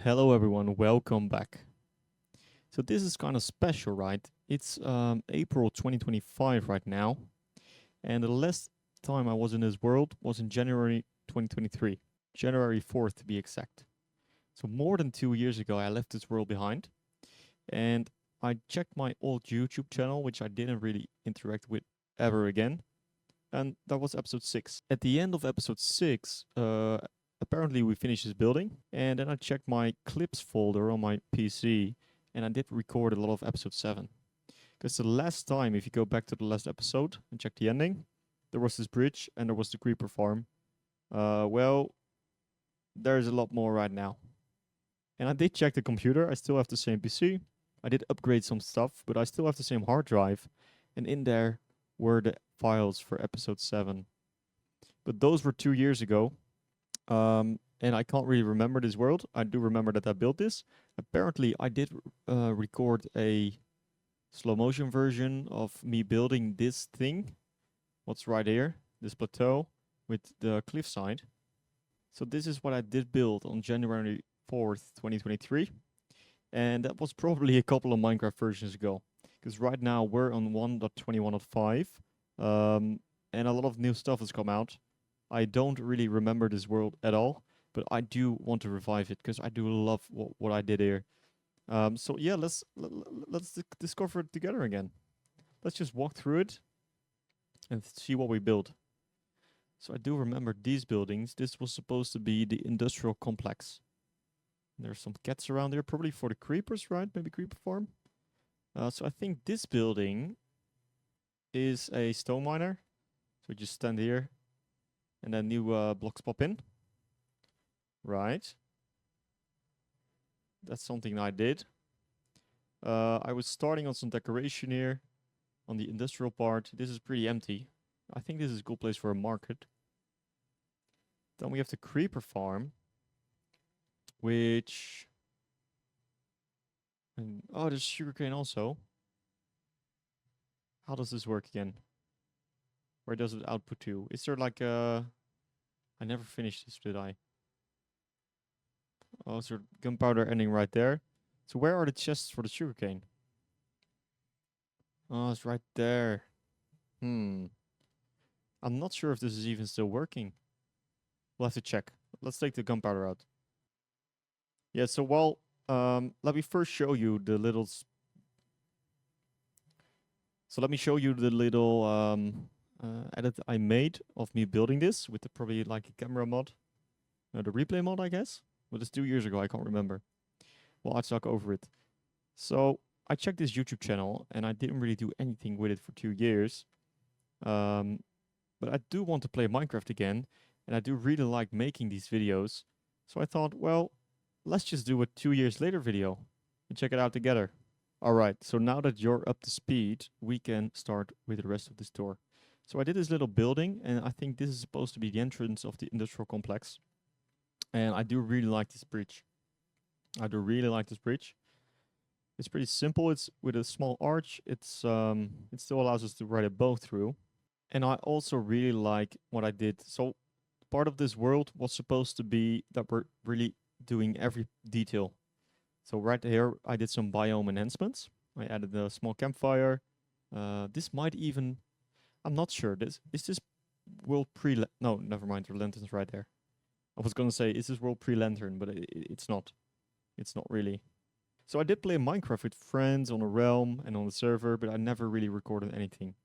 Hello everyone, welcome back. So this is kind of special, right? It's April 2025 right now, and the last time I was in this world was in January 2023, January 4th to be exact. So more than 2 years ago, I left this world behind, and I checked my old YouTube channel, which I didn't really interact with ever again, and that was episode 6. At the end of episode 6, apparently we finished this building, and then I checked my clips folder on my PC, and I did record a lot of episode 7. Because the last time, if you go back to the last episode and check the ending, there was this bridge and there was the creeper farm. Well, there's a lot more right now. And I did check the computer, I still have the same PC. I did upgrade some stuff, but I still have the same hard drive, and in there were the files for episode 7. But those were 2 years ago, and I can't really remember this world. I do remember that I built this. Apparently, I did record a slow motion version of me building this thing. What's right here? This plateau with the cliffside. So this is what I did build on January 4th, 2023. And that was probably a couple of Minecraft versions ago. Because right now we're on 1.21.5. And a lot of new stuff has come out. I don't really remember this world at all, but I do want to revive it because I do love what I did here. So yeah, let's discover it together again. Let's just walk through it and see what we build. So I do remember these buildings. This was supposed to be the industrial complex. There's some cats around here, probably for the creepers, right? Maybe creeper farm. So I think this building is a stone miner. So we just stand here, and then new blocks pop in. Right. That's something I did. I was starting on some decoration here on the industrial part. This is pretty empty. I think this is a good place for a market. Then we have the creeper farm, which... oh, there's sugarcane also. How does this work again? Where does it output to? Is there like a... I never finished this, did I? Oh, so gunpowder ending right there. So where are the chests for the sugarcane? Oh, it's right there. I'm not sure if this is even still working. We'll have to check. Let's take the gunpowder out. Yeah, so let me first show you the little... So let me show you the little edit I made of me building this with probably like a camera mod. The replay mod, I guess. But it's 2 years ago, I can't remember. Well, I talk over it. So I checked this YouTube channel and I didn't really do anything with it for 2 years. But I do want to play Minecraft again, and I do really like making these videos. So I thought, well, let's just do a 2 years later video and check it out together. Alright, so now that you're up to speed, we can start with the rest of this tour. So I did this little building, and I think this is supposed to be the entrance of the industrial complex. And I do really like this bridge. I do really like this bridge. It's pretty simple. It's with a small arch. It still allows us to ride a boat through. And I also really like what I did. So part of this world was supposed to be that we're really doing every detail. So right here, I did some biome enhancements. I added a small campfire. This might even... I'm not sure. Is this world no, never mind. The lantern's right there. I was gonna say, is this world pre-lantern? But it's not. It's not really. So I did play Minecraft with friends on a realm and on the server, but I never really recorded anything.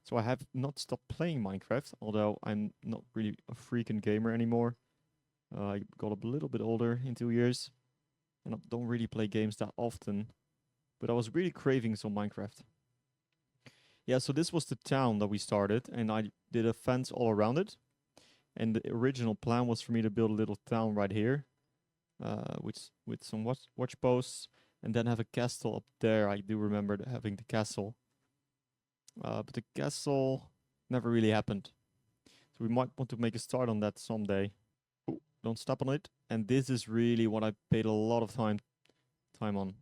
So I have not stopped playing Minecraft, although I'm not really a freaking gamer anymore. I got a little bit older in 2 years, and I don't really play games that often. But I was really craving some Minecraft. Yeah, so this was the town that we started, and I did a fence all around it. And the original plan was for me to build a little town right here, with some watch posts, and then have a castle up there. I do remember having the castle. But the castle never really happened. So we might want to make a start on that someday. Ooh, don't step on it. And this is really what I paid a lot of time on.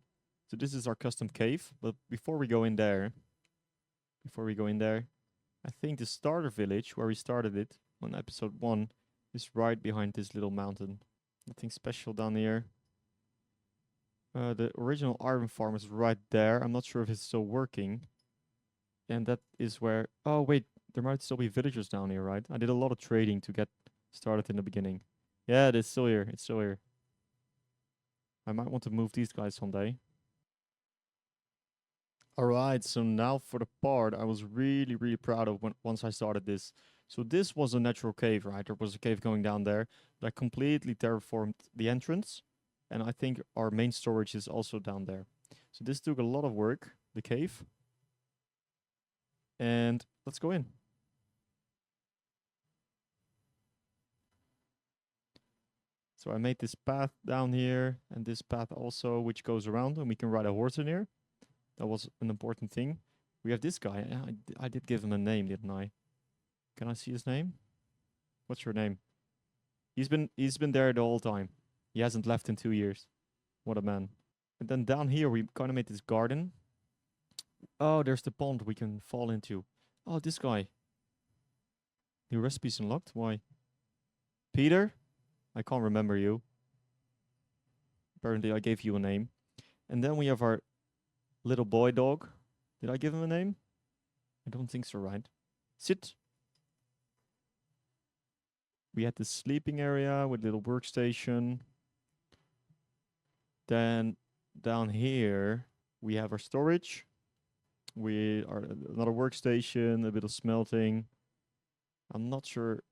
So this is our custom cave. But before we go in there, I think the starter village where we started it on episode 1 is right behind this little mountain. Nothing special down here. The original iron farm is right there. I'm not sure if it's still working. And that is where... Oh, wait. There might still be villagers down here, right? I did a lot of trading to get started in the beginning. Yeah, it is still here. It's still here. I might want to move these guys someday. Alright, so now for the part I was really proud of once I started this. So this was a natural cave, right? There was a cave going down there. But I completely terraformed the entrance. And I think our main storage is also down there. So this took a lot of work, the cave. And let's go in. So I made this path down here and this path also, which goes around, and we can ride a horse in here. That was an important thing. We have this guy. I did give him a name, didn't I? Can I see his name? What's your name? He's been there the whole time. He hasn't left in 2 years. What a man. And then down here we kind of made this garden. Oh, there's the pond we can fall into. Oh, this guy. New recipes unlocked? Why? Peter? I can't remember you. Apparently I gave you a name. And then we have our little boy dog. Did I give him a name? I don't think so, right? Sit. We had this sleeping area with little workstation. Then down here we have our storage. We are another workstation, a bit of smelting. I'm not sure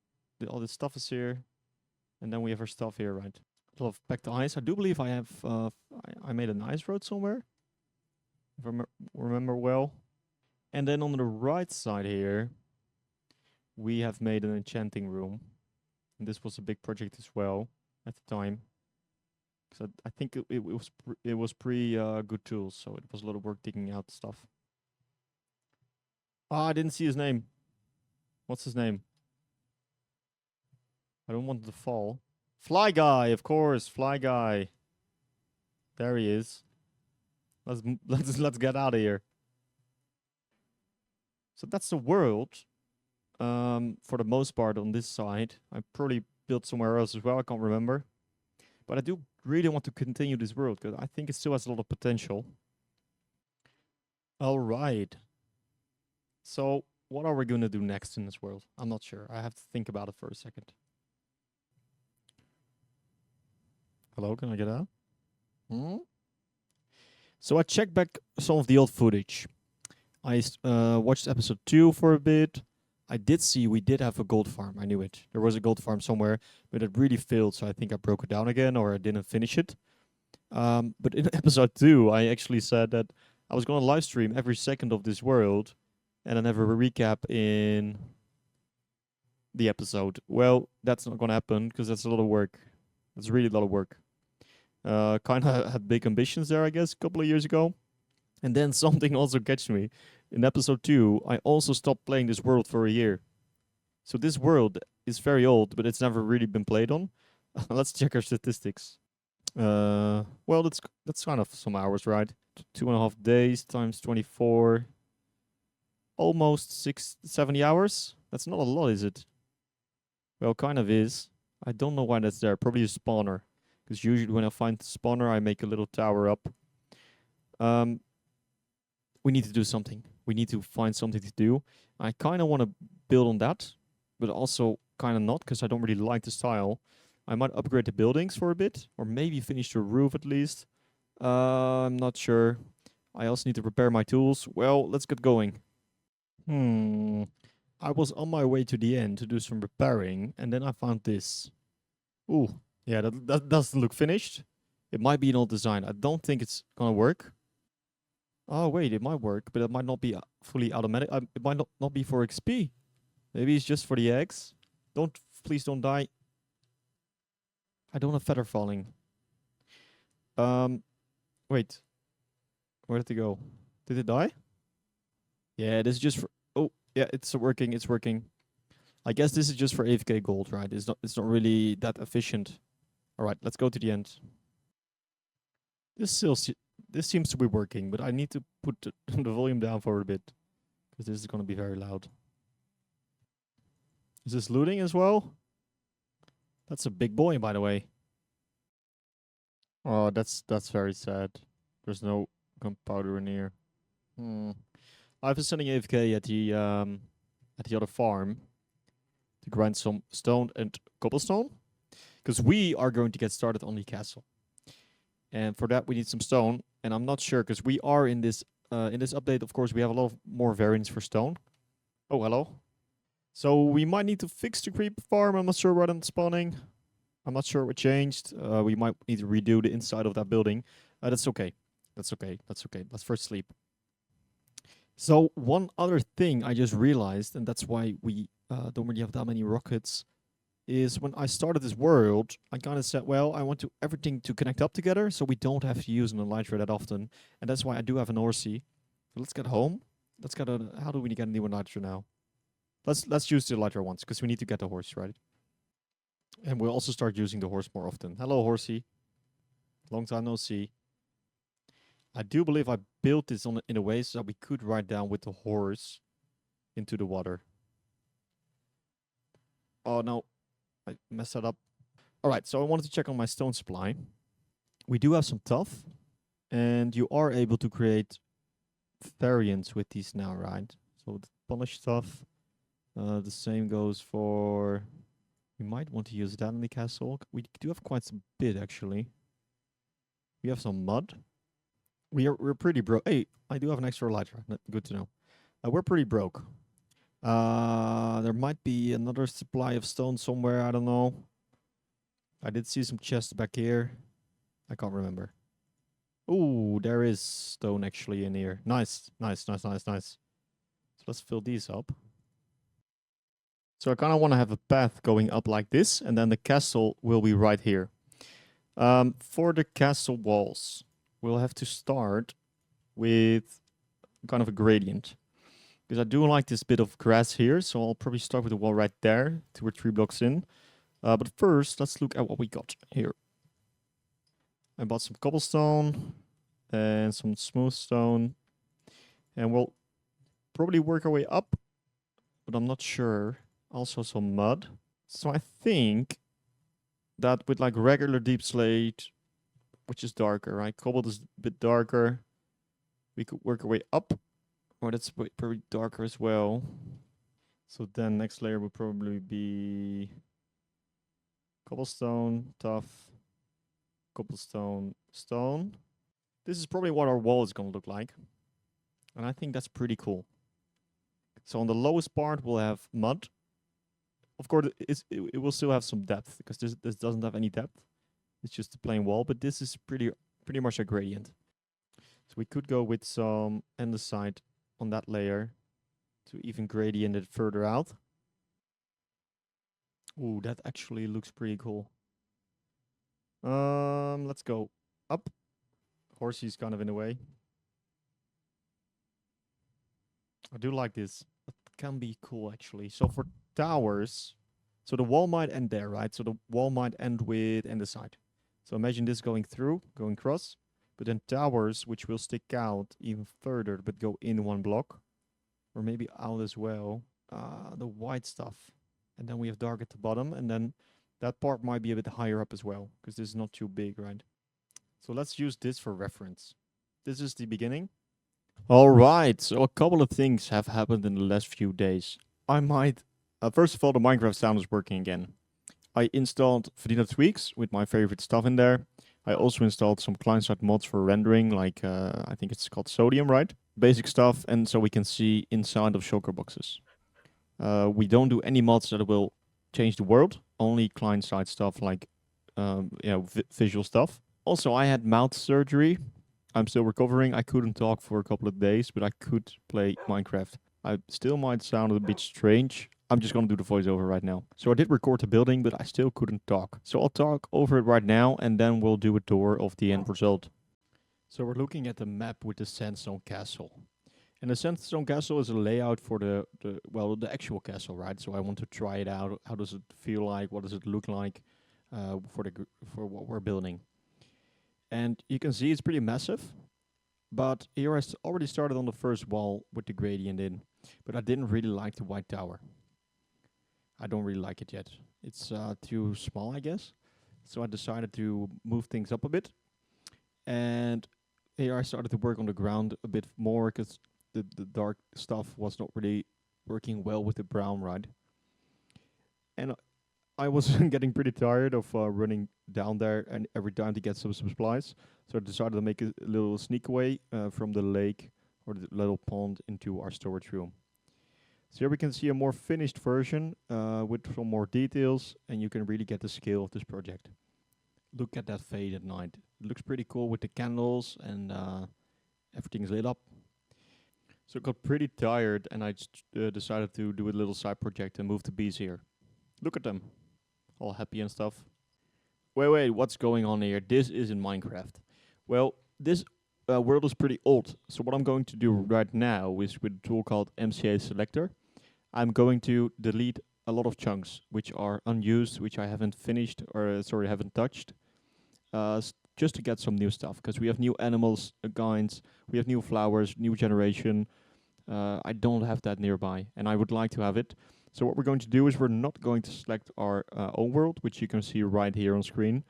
all this stuff is here. And then we have our stuff here, right? A lot of packed ice. I do believe I have I made an ice road somewhere, if I remember well. And then on the right side here, we have made an enchanting room. And this was a big project as well at the time. Because I think it was pre good tools, so it was a lot of work digging out stuff. Ah, I didn't see his name. What's his name? I don't want it to fall. Fly Guy, of course, Fly Guy. There he is. Let's get out of here. So that's the world. For the most part on this side. I probably built somewhere else as well. I can't remember. But I do really want to continue this world because I think it still has a lot of potential. All right. So what are we going to do next in this world? I'm not sure. I have to think about it for a second. Hello, can I get out? So I checked back some of the old footage. I watched episode 2 for a bit. I did see we did have a gold farm. I knew it. There was a gold farm somewhere, but it really failed. So I think I broke it down again or I didn't finish it. But in episode 2, I actually said that I was going to live stream every second of this world and then have a recap in the episode. Well, that's not going to happen because that's a lot of work. That's really a lot of work. Kind of had big ambitions there, I guess, a couple of years ago. And then something also catch me. In episode 2, I also stopped playing this world for a year. So this world is very old, but it's never really been played on. Let's check our statistics. Well, that's kind of some hours, right? 2.5 days times 24. Almost 70 hours. That's not a lot, is it? Well, kind of is. I don't know why that's there. Probably a spawner. Because usually when I find the spawner, I make a little tower up. We need to do something. We need to find something to do. I kind of want to build on that, but also kind of not, because I don't really like the style. I might upgrade the buildings for a bit, or maybe finish the roof at least. I'm not sure. I also need to prepare my tools. Well, let's get going. I was on my way to the end to do some repairing, and then I found this. Ooh, yeah, that doesn't look finished. It might be an old design. I don't think it's gonna work. Oh, wait, it might work, but it might not be fully automatic. It might not be for XP. Maybe it's just for the eggs. Please don't die. I don't have feather falling. Wait. Where did it go? Did it die? Yeah, this is just for... Oh, yeah, it's working, it's working. I guess this is just for AFK gold, right? It's not really that efficient. Alright, let's go to the end. This seems to be working, but I need to put the volume down for a bit. Because this is going to be very loud. Is this looting as well? That's a big boy, by the way. Oh, that's very sad. There's no gunpowder in here. Hmm. I was sending AFK at the other farm to grind some stone and cobblestone because we are going to get started on the castle. And for that we need some stone. And I'm not sure because we are in this update. Of course, we have a lot of more variants for stone. Oh, hello. So we might need to fix the creeper farm. I'm not sure what I'm spawning. I'm not sure what changed. We might need to redo the inside of that building. That's okay. That's okay. That's okay. Let's first sleep. So one other thing I just realized, and that's why we don't really have that many rockets, is when I started this world, I kind of said, well, I want to everything to connect up together, so we don't have to use an elytra that often, and that's why I do have an Orsi. So let's get home. Let's get a. How do we get a new elytra now? Let's use the elytra once because we need to get the horse right, and we'll also start using the horse more often. Hello, horsey. Long time no see. I do believe I built this in a way so that we could ride down with the horse into the water. Oh no, I messed that up. All right, so I wanted to check on my stone supply. We do have some tuff, and you are able to create variants with these now, right? So the polished stuff. The same goes for. We might want to use that in the castle. We do have quite some bit actually. We have some mud. We're pretty broke. Hey, I do have an extra elytra. Good to know. We're pretty broke. There might be another supply of stone somewhere. I don't know. I did see some chests back here. I can't remember. Ooh, there is stone actually in here. Nice, nice, nice, nice, nice. So let's fill these up. So I kind of want to have a path going up like this, and then the castle will be right here. For the castle walls, we'll have to start with kind of a gradient. Because I do like this bit of grass here, so I'll probably start with the wall right there, 2 or 3 blocks in. But first, let's look at what we got here. I bought some cobblestone and some smooth stone. And we'll probably work our way up, but I'm not sure. Also some mud. So I think that with like regular deep slate, which is darker, right? Cobalt is a bit darker. We could work our way up. Or that's probably darker as well. So then next layer would probably be cobblestone, tough, cobblestone, stone. This is probably what our wall is going to look like. And I think that's pretty cool. So on the lowest part, we'll have mud. Of course, it will still have some depth because this doesn't have any depth. It's just a plain wall, but this is pretty much a gradient. So we could go with some andesite on that layer to even gradient it further out. Ooh, that actually looks pretty cool. Let's go up. Horsey's kind of in the way. I do like this. It can be cool actually. So for towers, so the wall might end there, right? So the wall might end with andesite. So imagine this going through, going across, but then towers which will stick out even further, but go in 1 block, or maybe out as well. The white stuff, and then we have dark at the bottom, and then that part might be a bit higher up as well because this is not too big, right? So let's use this for reference. This is the beginning. All right, so a couple of things have happened in the last few days. I might, first of all, the Minecraft sound is working again. I installed Vanilla Tweaks with my favorite stuff in there. I also installed some client-side mods for rendering, like I think it's called Sodium, right? Basic stuff, and so we can see inside of shulker boxes. We don't do any mods that will change the world, only client-side stuff like visual stuff. Also, I had mouth surgery. I'm still recovering. I couldn't talk for a couple of days, but I could play Minecraft. I still might sound a bit strange. I'm just gonna do the voiceover right now. So I did record the building, but I still couldn't talk. So I'll talk over it right now, and then we'll do a tour of the end result. So we're looking at the map with the sandstone castle. And the sandstone castle is a layout for the actual castle, right? So I want to try it out. How does it feel like? What does it look like for what we're building? And you can see it's pretty massive. But here I already started on the first wall with the gradient in. But I didn't really like the white tower. I don't really like it yet. It's too small, I guess. So I decided to move things up a bit. And here I started to work on the ground a bit more because the dark stuff was not really working well with the brown, right? And I was getting pretty tired of running down there and every time to get some supplies. So I decided to make a little sneak away from the lake or the little pond into our storage room. So here we can see a more finished version with some more details, and you can really get the scale of this project. Look at that fade at night. It looks pretty cool with the candles and everything is lit up. So I got pretty tired and I decided to do a little side project and move the bees here. Look at them, all happy and stuff. Wait, what's going on here? This isn't Minecraft. Well, this world is pretty old. So what I'm going to do right now is with a tool called MCA Selector. I'm going to delete a lot of chunks which are unused, which I haven't finished or haven't touched, just to get some new stuff. Because we have new animals, kinds, we have new flowers, new generation. I don't have that nearby, and I would like to have it. So what we're going to do is we're not going to select our own world, which you can see right here on screen.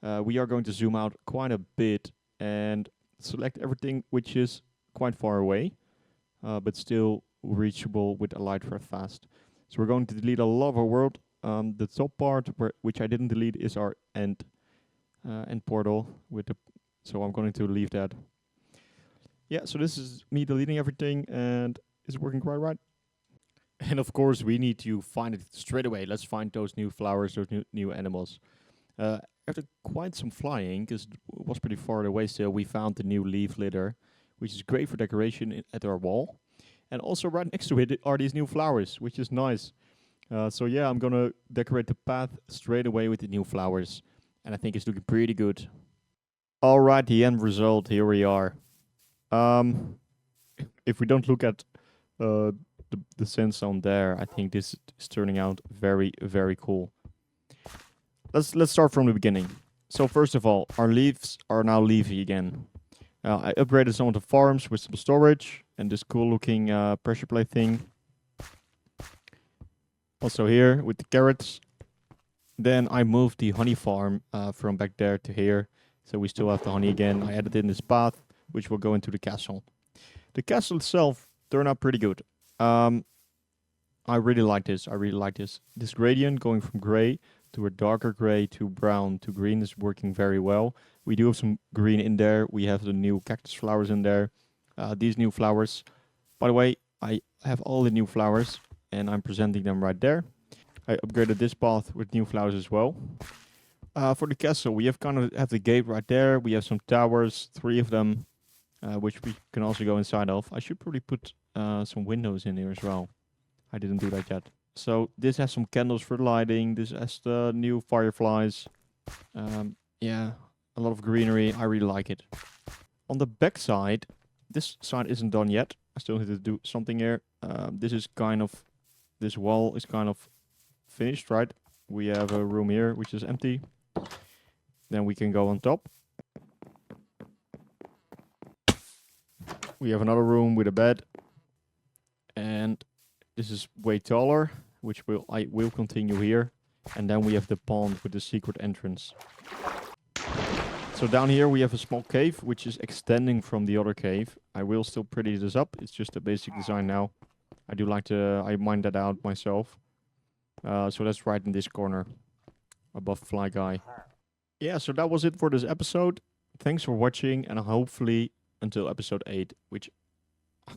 We are going to zoom out quite a bit and select everything which is quite far away, but still reachable with a light red fast. So we're going to delete a lot of our world. The top part, which I didn't delete, is our end portal. So I'm going to leave that. Yeah, so this is me deleting everything, and it's working quite right. And of course, we need to find it straight away. Let's find those new flowers, those new animals. After quite some flying, because it was pretty far away still, we found the new leaf litter, which is great for decoration at our wall. And also right next to it are these new flowers, which is nice. So yeah, I'm gonna decorate the path straight away with the new flowers. And I think it's looking pretty good. Alright, the end result, here we are. If we don't look at the sandstone there, I think this is turning out very, very cool. Let's start from the beginning. So first of all, our leaves are now leafy again. I upgraded some of the farms with some storage and this cool looking pressure plate thing. Also here with the carrots. Then I moved the honey farm from back there to here. So we still have the honey again. I added in this path, which will go into the castle. The castle itself turned out pretty good. I really like this. This gradient going from gray to a darker gray to brown to green is working very well. We do have some green in there. We have the new cactus flowers in there. These new flowers. By the way, I have all the new flowers and I'm presenting them right there. I upgraded this path with new flowers as well. For the castle, we have the gate right there. We have some towers, 3 of them, which we can also go inside of. I should probably put some windows in here as well. I didn't do that yet. So this has some candles for lighting. This has the new fireflies. Yeah, a lot of greenery. I really like it. On the back side, this side isn't done yet. I still need to do something here. This wall is kind of finished, right? We have a room here which is empty. Then we can go on top. We have another room with a bed. And this is way taller, which I will continue here. And then we have the pond with the secret entrance. So down here we have a small cave, which is extending from the other cave. I will still pretty this up. It's just a basic design now. I mined that out myself. So that's right in this corner, above Fly Guy. Yeah, so that was it for this episode. Thanks for watching, and hopefully until episode 8, which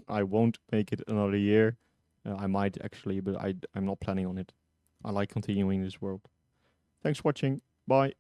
I won't make it another year. I might actually, but I'm not planning on it. I like continuing this world. Thanks for watching. Bye.